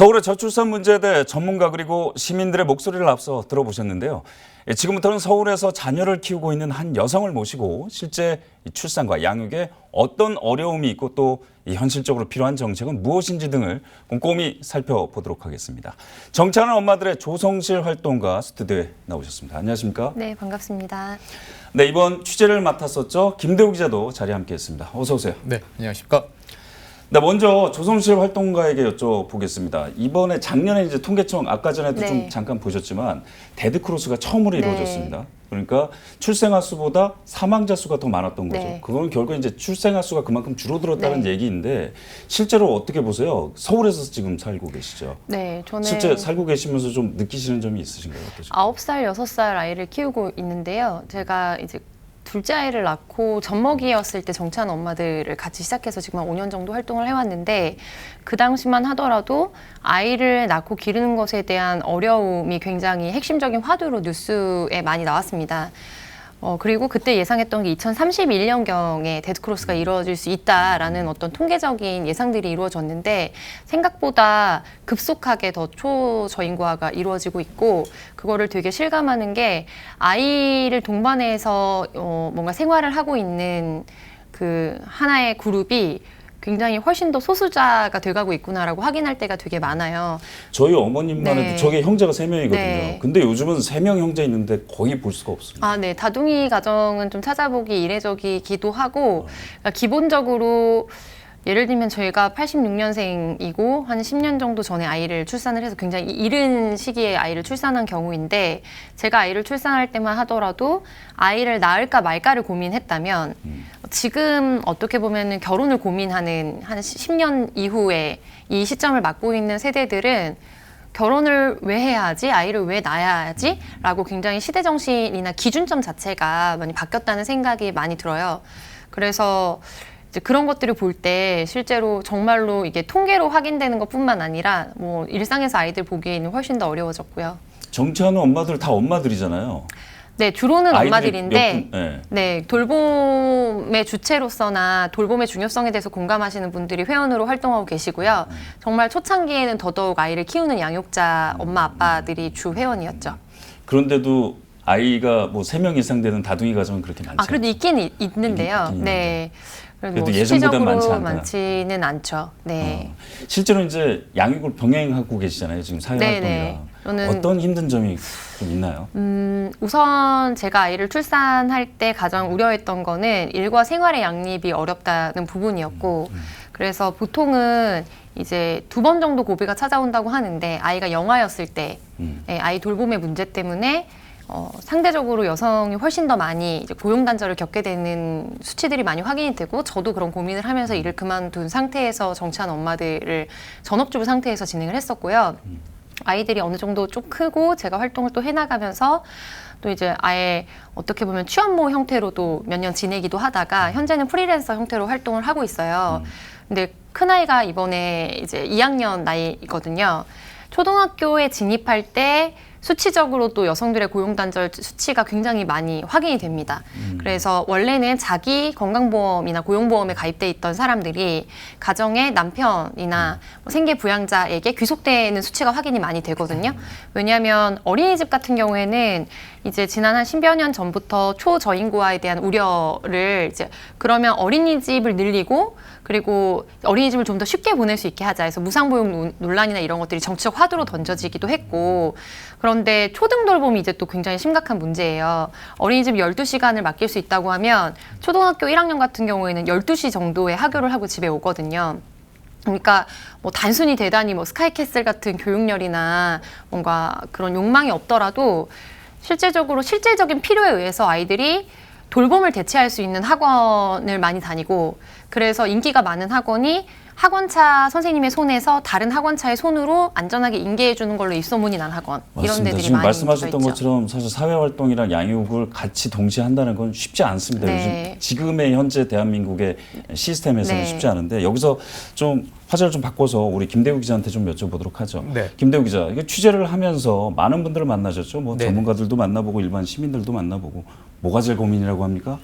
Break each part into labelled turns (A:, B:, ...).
A: 서울의 저출산 문제에 대해 전문가 그리고 시민들의 목소리를 앞서 들어보셨는데요. 지금부터는 서울에서 자녀를 키우고 있는 한 여성을 모시고 실제 출산과 양육에 어떤 어려움이 있고 또 현실적으로 필요한 정책은 무엇인지 등을 꼼꼼히 살펴보도록 하겠습니다. 정치하는 엄마들의 조성실 활동가 스튜디오에 나오셨습니다. 안녕하십니까?
B: 네, 반갑습니다.
A: 네, 이번 취재를 맡았었죠. 김대우 기자도 자리에 함께했습니다. 어서 오세요.
C: 네, 안녕하십니까?
A: 네, 먼저 조성실 활동가에게 여쭤보겠습니다. 이번에 작년에 이제 통계청 아까 전에도
B: 네.
A: 좀 잠깐 보셨지만 데드크로스가 처음으로 이루어졌습니다. 그러니까 출생아 수보다 사망자 수가 더 많았던 거죠.
B: 네.
A: 그건 결국 이제 출생아 수가 그만큼 줄어들었다는
B: 네.
A: 얘기인데 실제로 어떻게 보세요? 서울에서 지금 살고 계시죠?
B: 네, 저는
A: 실제 살고 계시면서 좀 느끼시는 점이 있으신가요? 어떠세요?
B: 9살, 6살 아이를 키우고 있는데요. 제가 이제 둘째 아이를 낳고 젖먹이였을 때 정치하는 엄마들을 같이 시작해서 지금 한 5년 정도 활동을 해왔는데 그 당시만 하더라도 아이를 낳고 기르는 것에 대한 어려움이 굉장히 핵심적인 화두로 뉴스에 많이 나왔습니다. 그리고 그때 예상했던 게 2031년경에 데드크로스가 이루어질 수 있다라는 어떤 통계적인 예상들이 이루어졌는데 생각보다 급속하게 더 초저인구화가 이루어지고 있고 그거를 되게 실감하는 게 아이를 동반해서 뭔가 생활을 하고 있는 그 하나의 그룹이 굉장히 훨씬 더 소수자가 돼가고 있구나라고 확인할 때가 되게 많아요.
A: 저희 어머님만 해도
B: 네.
A: 저게 형제가 3명이거든요.
B: 네.
A: 근데 요즘은 3명 형제 있는데 거의 볼 수가 없습니다.
B: 아, 네. 다둥이 가정은 좀 찾아보기 이례적이기도 하고, 그러니까 기본적으로 예를 들면 저희가 86년생이고 한 10년 정도 전에 아이를 출산을 해서 굉장히 이른 시기에 아이를 출산한 경우인데 제가 아이를 출산할 때만 하더라도 아이를 낳을까 말까를 고민했다면 지금 어떻게 보면 결혼을 고민하는 한 10년 이후에 이 시점을 맞고 있는 세대들은 결혼을 왜 해야 하지? 아이를 왜 낳아야 하지? 라고 굉장히 시대정신이나 기준점 자체가 많이 바뀌었다는 생각이 많이 들어요. 그래서 이제 그런 것들을 볼 때 실제로 정말로 이게 통계로 확인되는 것뿐만 아니라 뭐 일상에서 아이들 보기에는 훨씬 더 어려워졌고요.
A: 정치하는 엄마들 다 엄마들이잖아요.
B: 네, 주로는
A: 아이들이
B: 엄마들인데
A: 네.
B: 네, 돌봄의 주체로서나 돌봄의 중요성에 대해서 공감하시는 분들이 회원으로 활동하고 계시고요. 정말 초창기에는 더더욱 아이를 키우는 양육자 엄마 아빠들이 주 회원이었죠.
A: 그런데도 아이가 뭐 3명 이상 되는 다둥이 가정은 그렇게 많지
B: 아, 그래도 있긴 있는데요.
A: 있긴
B: 네. 그래도
A: 그래도
B: 뭐
A: 예전보다 많지
B: 수치적으로
A: 않다.
B: 많지는 않죠. 네.
A: 실제로 이제 양육을 병행하고 계시잖아요. 지금 사회활동이라.
B: 네네. 저는
A: 어떤 힘든 점이 좀 있나요?
B: 우선 제가 아이를 출산할 때 가장 우려했던 거는 일과 생활의 양립이 어렵다는 부분이었고 그래서 보통은 이제 2번 정도 고비가 찾아온다고 하는데 아이가 영아였을 때 아이 돌봄의 문제 때문에 상대적으로 여성이 훨씬 더 많이 이제 고용 단절을 겪게 되는 수치들이 많이 확인이 되고 저도 그런 고민을 하면서 일을 그만둔 상태에서 정치하는 엄마들을 전업주부 상태에서 진행을 했었고요. 아이들이 어느 정도 좀 크고 제가 활동을 또 해나가면서 또 이제 아예 어떻게 보면 취업모 형태로도 몇 년 지내기도 하다가 현재는 프리랜서 형태로 활동을 하고 있어요. 근데 큰아이가 이번에 이제 2학년 나이거든요. 초등학교에 진입할 때 수치적으로 또 여성들의 고용단절 수치가 굉장히 많이 확인이 됩니다. 그래서 원래는 자기 건강보험이나 고용보험에 가입돼 있던 사람들이 가정의 남편이나 생계부양자에게 귀속되는 수치가 확인이 많이 되거든요. 왜냐하면 어린이집 같은 경우에는 이제 지난 한 10여 년 전부터 초저인구화에 대한 우려를 이제 그러면 어린이집을 늘리고 그리고 어린이집을 좀 더 쉽게 보낼 수 있게 하자 해서 무상보육 논란이나 이런 것들이 정치적 화두로 던져지기도 했고 그런데 초등 돌봄이 이제 또 굉장히 심각한 문제예요. 어린이집 12시간을 맡길 수 있다고 하면 초등학교 1학년 같은 경우에는 12시 정도에 하교를 하고 집에 오거든요. 그러니까 뭐 단순히 대단히 뭐 스카이캐슬 같은 교육열이나 뭔가 그런 욕망이 없더라도 실제적으로 실질적인 필요에 의해서 아이들이 돌봄을 대체할 수 있는 학원을 많이 다니고 그래서 인기가 많은 학원이 학원차 선생님의 손에서 다른 학원차의 손으로 안전하게 인계해 주는 걸로 입소문이 난 학원 이런
A: 맞습니다.
B: 데들이
A: 지금
B: 많이
A: 말씀하셨던
B: 있죠.
A: 것처럼 사실 사회활동이랑 양육을 같이 동시에 한다는 건 쉽지 않습니다.
B: 네.
A: 요즘 지금의 현재 대한민국의 시스템에서는
B: 네.
A: 쉽지 않은데 여기서 좀 화제를 좀 바꿔서 우리 김대우 기자한테 좀 여쭤보도록 하죠.
C: 네.
A: 김대우 기자, 이게 취재를 하면서 많은 분들을 만나셨죠. 뭐
C: 네.
A: 전문가들도 만나보고 일반 시민들도 만나보고 뭐가 제일 고민이라고 합니까?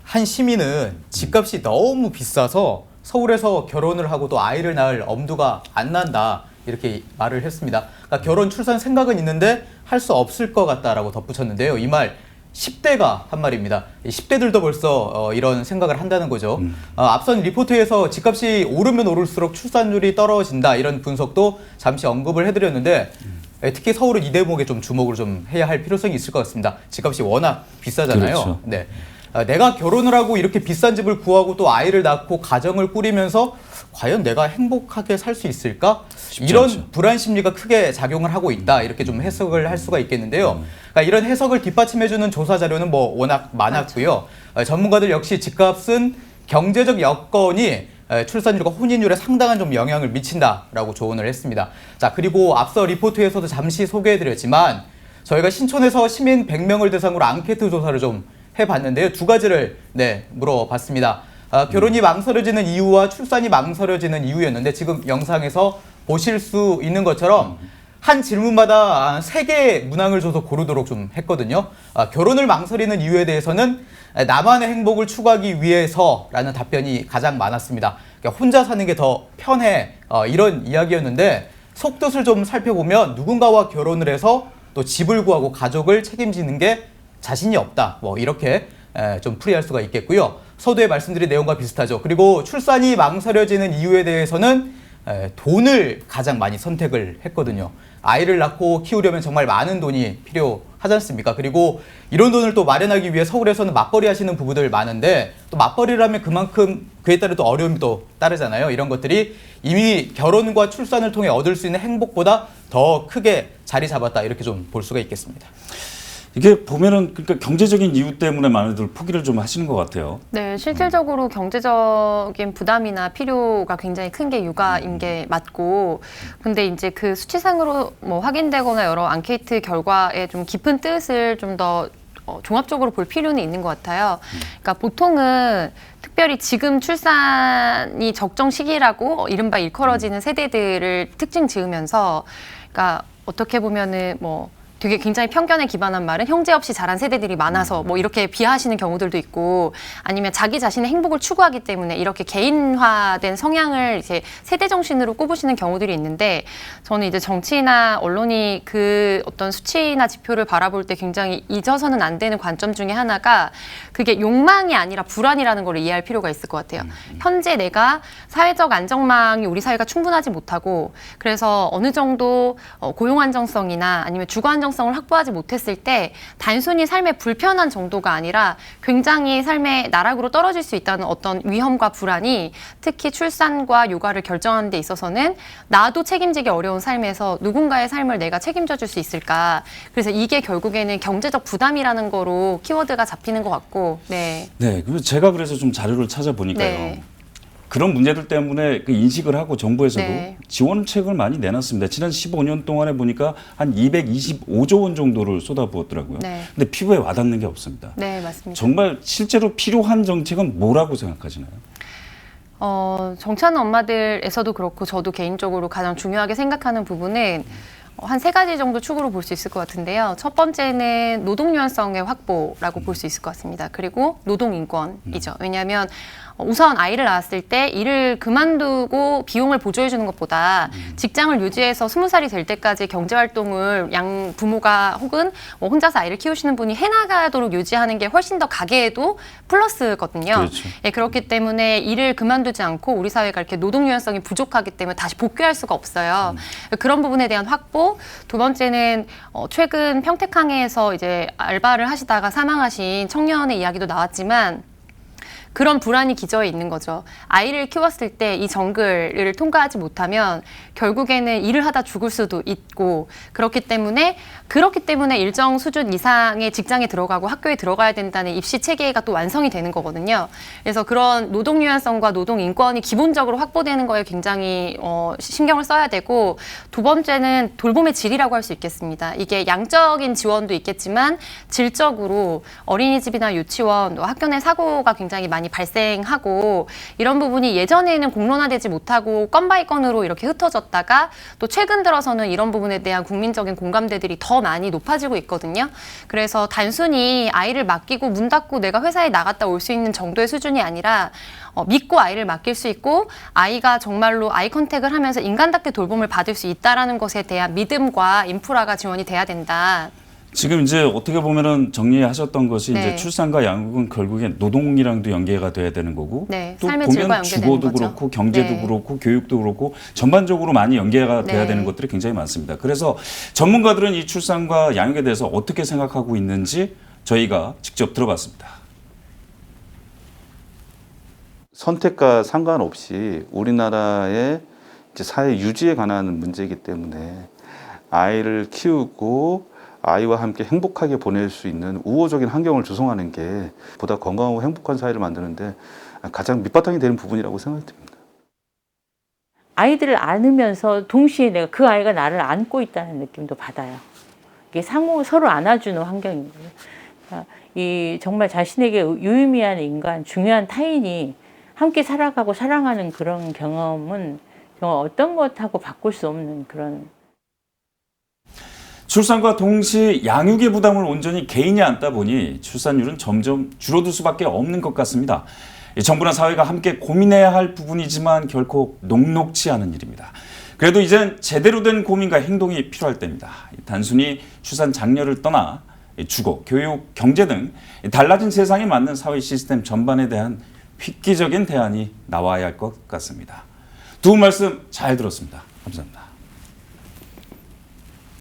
C: 한 시민은 집값이 너무 비싸서 서울에서 결혼을 하고 또 아이를 낳을 엄두가 안 난다. 이렇게 말을 했습니다. 그러니까 결혼 출산 생각은 있는데 할 수 없을 것 같다라고 덧붙였는데요. 이 말 10대가 한 말입니다. 10대들도 벌써 이런 생각을 한다는 거죠. 앞선 리포트에서 집값이 오르면 오를수록 출산율이 떨어진다 이런 분석도 잠시 언급을 해드렸는데 특히 서울은 이 대목에 좀 주목을 좀 해야 할 필요성이 있을 것 같습니다. 집값이 워낙 비싸잖아요.
A: 그렇죠.
C: 네. 내가 결혼을 하고 이렇게 비싼 집을 구하고 또 아이를 낳고 가정을 꾸리면서 과연 내가 행복하게 살 수 있을까? 이런
A: 않죠.
C: 불안 심리가 크게 작용을 하고 있다. 이렇게 좀 해석을 할 수가 있겠는데요. 그러니까 이런 해석을 뒷받침해주는 조사 자료는 뭐 워낙 많았고요. 전문가들 역시 집값은 경제적 여건이 출산율과 혼인율에 상당한 좀 영향을 미친다라고 조언을 했습니다. 자, 그리고 앞서 리포트에서도 잠시 소개해드렸지만 저희가 신촌에서 시민 100명을 대상으로 앙케이트 조사를 좀 해봤는데요. 두 가지를 물어봤습니다. 결혼이 망설여지는 이유와 출산이 망설여지는 이유였는데 지금 영상에서 보실 수 있는 것처럼 한 질문마다 3개의 문항을 줘서 고르도록 좀 했거든요. 결혼을 망설이는 이유에 대해서는 나만의 행복을 추구하기 위해서라는 답변이 가장 많았습니다. 그러니까 혼자 사는 게 더 편해 이런 이야기였는데 속뜻을 좀 살펴보면 누군가와 결혼을 해서 또 집을 구하고 가족을 책임지는 게 자신이 없다. 뭐 이렇게 좀 풀이할 수가 있겠고요. 서두에 말씀드린 내용과 비슷하죠. 그리고 출산이 망설여지는 이유에 대해서는 돈을 가장 많이 선택을 했거든요. 아이를 낳고 키우려면 정말 많은 돈이 필요하지 않습니까? 그리고 이런 돈을 또 마련하기 위해 서울에서는 맞벌이 하시는 부부들 많은데 또 맞벌이를 하면 그만큼 그에 따른 또 어려움이 또 따르잖아요. 이런 것들이 이미 결혼과 출산을 통해 얻을 수 있는 행복보다 더 크게 자리 잡았다. 이렇게 좀 볼 수가 있겠습니다.
A: 이게 보면은 그러니까 경제적인 이유 때문에 많이들 포기를 좀 하시는 것 같아요.
B: 네, 실질적으로 경제적인 부담이나 필요가 굉장히 큰 게 육아인 게 맞고, 근데 이제 그 수치상으로 뭐 확인되거나 여러 앙케이트 결과에 좀 깊은 뜻을 좀 더 종합적으로 볼 필요는 있는 것 같아요. 그러니까 보통은 특별히 지금 출산이 적정 시기라고 이른바 일컬어지는 세대들을 특징 지으면서, 그러니까 어떻게 보면은 뭐 되게 굉장히 편견에 기반한 말은 형제 없이 자란 세대들이 많아서 뭐 이렇게 비하하시는 경우들도 있고, 아니면 자기 자신의 행복을 추구하기 때문에 이렇게 개인화된 성향을 이제 세대 정신으로 꼽으시는 경우들이 있는데, 저는 이제 정치나 언론이 그 어떤 수치나 지표를 바라볼 때 굉장히 잊어서는 안 되는 관점 중에 하나가 그게 욕망이 아니라 불안이라는 걸 이해할 필요가 있을 것 같아요. 현재 내가 사회적 안정망이 우리 사회가 충분하지 못하고, 그래서 어느 정도 고용 안정성이나 아니면 주거 안정성을 확보하지 못했을 때 단순히 삶의 불편한 정도가 아니라 굉장히 삶의 나락으로 떨어질 수 있다는 어떤 위험과 불안이 특히 출산과 육아를 결정하는 데 있어서는 나도 책임지기 어려운 삶에서 누군가의 삶을 내가 책임져 줄 수 있을까. 그래서 이게 결국에는 경제적 부담이라는 거로 키워드가 잡히는 것 같고. 네.
A: 네, 그리고 제가 그래서 좀 자료를 찾아보니까요.
B: 네.
A: 그런 문제들 때문에 그 인식을 하고 정부에서도
B: 네.
A: 지원책을 많이 내놨습니다. 지난 15년 동안에 보니까 한 225조 원 정도를 쏟아부었더라고요.
B: 네.
A: 근데 피부에 와닿는 게 없습니다.
B: 네, 맞습니다.
A: 정말 실제로 필요한 정책은 뭐라고 생각하시나요?
B: 정치하는 엄마들에서도 그렇고 저도 개인적으로 가장 중요하게 생각하는 부분은 한 3가지 정도 축으로 볼 수 있을 것 같은데요. 첫 번째는 노동 유연성의 확보라고 볼 수 있을 것 같습니다. 그리고 노동 인권이죠. 왜냐하면 우선 아이를 낳았을 때 일을 그만두고 비용을 보조해 주는 것보다 직장을 유지해서 20살이 될 때까지 경제활동을 양 부모가 혹은 뭐 혼자서 아이를 키우시는 분이 해나가도록 유지하는 게 훨씬 더 가계에도 플러스거든요.
A: 그렇죠.
B: 예, 그렇기 때문에 일을 그만두지 않고 우리 사회가 이렇게 노동 유연성이 부족하기 때문에 다시 복귀할 수가 없어요. 그런 부분에 대한 확보. 두 번째는 최근 평택항에서 이제 알바를 하시다가 사망하신 청년의 이야기도 나왔지만 그런 불안이 기저에 있는 거죠. 아이를 키웠을 때 이 정글을 통과하지 못하면 결국에는 일을 하다 죽을 수도 있고 그렇기 때문에 일정 수준 이상의 직장에 들어가고 학교에 들어가야 된다는 입시 체계가 또 완성이 되는 거거든요. 그래서 그런 노동 유연성과 노동 인권이 기본적으로 확보되는 거에 굉장히 신경을 써야 되고, 두 번째는 돌봄의 질이라고 할 수 있겠습니다. 이게 양적인 지원도 있겠지만 질적으로 어린이집이나 유치원, 학교 내 사고가 굉장히 많이 많이 발생하고 이런 부분이 예전에는 공론화되지 못하고 건 바이 건으로 이렇게 흩어졌다가 또 최근 들어서는 이런 부분에 대한 국민적인 공감대들이 더 많이 높아지고 있거든요. 그래서 단순히 아이를 맡기고 문 닫고 내가 회사에 나갔다 올 수 있는 정도의 수준이 아니라 믿고 아이를 맡길 수 있고 아이가 정말로 아이 컨택을 하면서 인간답게 돌봄을 받을 수 있다라는 것에 대한 믿음과 인프라가 지원이 돼야 된다.
A: 지금 이제 어떻게 보면은 정리하셨던 것이
B: 네.
A: 이제 출산과 양육은 결국엔 노동이랑도 연계가 돼야 되는 거고
B: 네,
A: 또
B: 삶의 질과
A: 보면
B: 연계되는
A: 주거도
B: 거죠.
A: 그렇고 경제도
B: 네.
A: 그렇고 교육도 그렇고 전반적으로 많이 연계가 돼야
B: 네.
A: 되는 것들이 굉장히 많습니다. 그래서 전문가들은 이 출산과 양육에 대해서 어떻게 생각하고 있는지 저희가 직접 들어봤습니다.
D: 선택과 상관없이 우리나라의 이제 사회 유지에 관한 문제이기 때문에 아이를 키우고 아이와 함께 행복하게 보낼 수 있는 우호적인 환경을 조성하는 게 보다 건강하고 행복한 사회를 만드는데 가장 밑바탕이 되는 부분이라고 생각이 듭니다.
E: 아이들을 안으면서 동시에 내가 그 아이가 나를 안고 있다는 느낌도 받아요. 이게 서로 안아주는 환경이거든요. 이 정말 자신에게 유의미한 인간, 중요한 타인이 함께 살아가고 사랑하는 그런 경험은 정말 어떤 것하고 바꿀 수 없는 그런.
A: 출산과 동시에 양육의 부담을 온전히 개인이 안다 보니 출산율은 점점 줄어들 수밖에 없는 것 같습니다. 정부나 사회가 함께 고민해야 할 부분이지만 결코 녹록치 않은 일입니다. 그래도 이젠 제대로 된 고민과 행동이 필요할 때입니다. 단순히 출산 장려를 떠나 주거, 교육, 경제 등 달라진 세상에 맞는 사회 시스템 전반에 대한 획기적인 대안이 나와야 할 것 같습니다. 두 분 말씀 잘 들었습니다. 감사합니다.